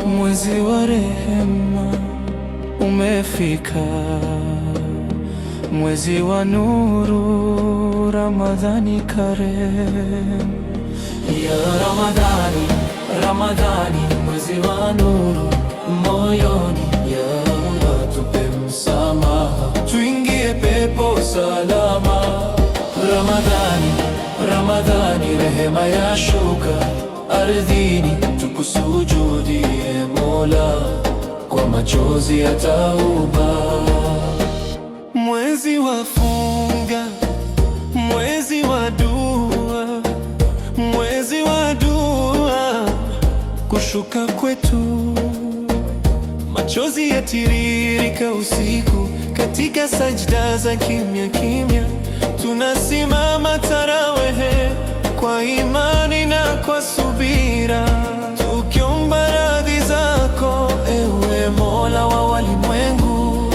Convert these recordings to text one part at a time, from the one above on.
Mwezi wa rehema umefika, mwezi wa nuru, Ramadhani karimu. Ya Ramadhani, Ramadhani, mwezi wa nuru moyoni, ya Allah tupe msamaha, tuingie pepo salama. Ramadhani, Ramadhani, rehema ya shuka ardhini, tukusujudie Mola kwa machozi ya tauba. Mwezi wa funga, mwezi wa dua, mwezi wa dua, kushuka kwetu, machozi yatiririka usiku, katika sajda za kimya kimya, tunasimama tarawehe kwa imani na kwa subira, tukiomba radhi zako ewe Mola wa walimwengu.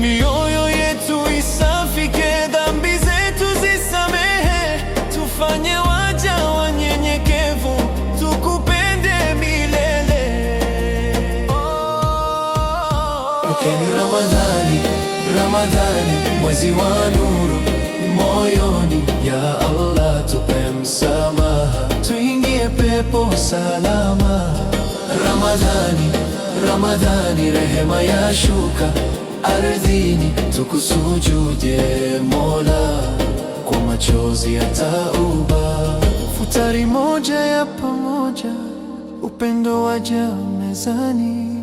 Mioyo yetu isafike, dhambi zetu zisamehe, tufanye waja wanyenyekevu, tukupende milele. Ukeni Ramadhani, Ramadhani, mwezi wa nuru moyoni, ya Allah tupe msamaha, tuingie pepo salama. Ramadhani, Ramadhani, rehema ya shuka ardhini, tukusujudie Mola kwa machozi ya tauba. Futari moja ya pamoja, upendo waja mezani,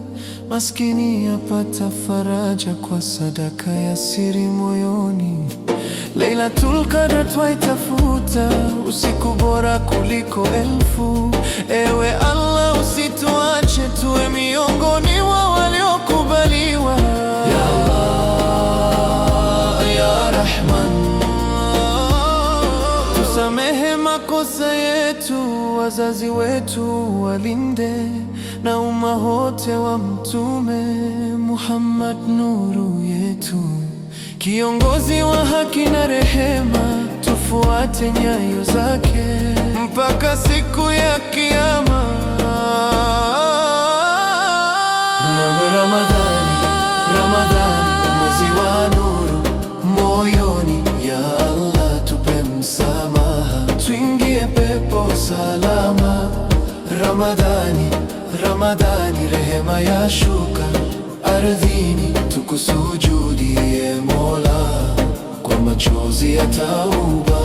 maskini yapata faraja kwa sadaka ya siri moyoni. Lailatul Qadr twaitafuta, usiku bora kuliko elfu. Ewe Allah usituache, tuwe miongoni mwa waliokubaliwa. Ya Allah, ya Rahman, tusamehe makosa yetu, wazazi wetu walinde, na umma wote wa Mtume Muhammad nuru yetu, kiongozi wa haki na rehema, tufuate nyayo zake mpaka siku ya Kiyama. Ramadhani, Ramadhani, mwezi wa nuru moyoni, ya Allah tupe msamaha, tuingie pepo salama. Ramadhani, Ramadhani, rehema ya shuka ardhini, tukusujudie Mola kwa machozi ya tauba.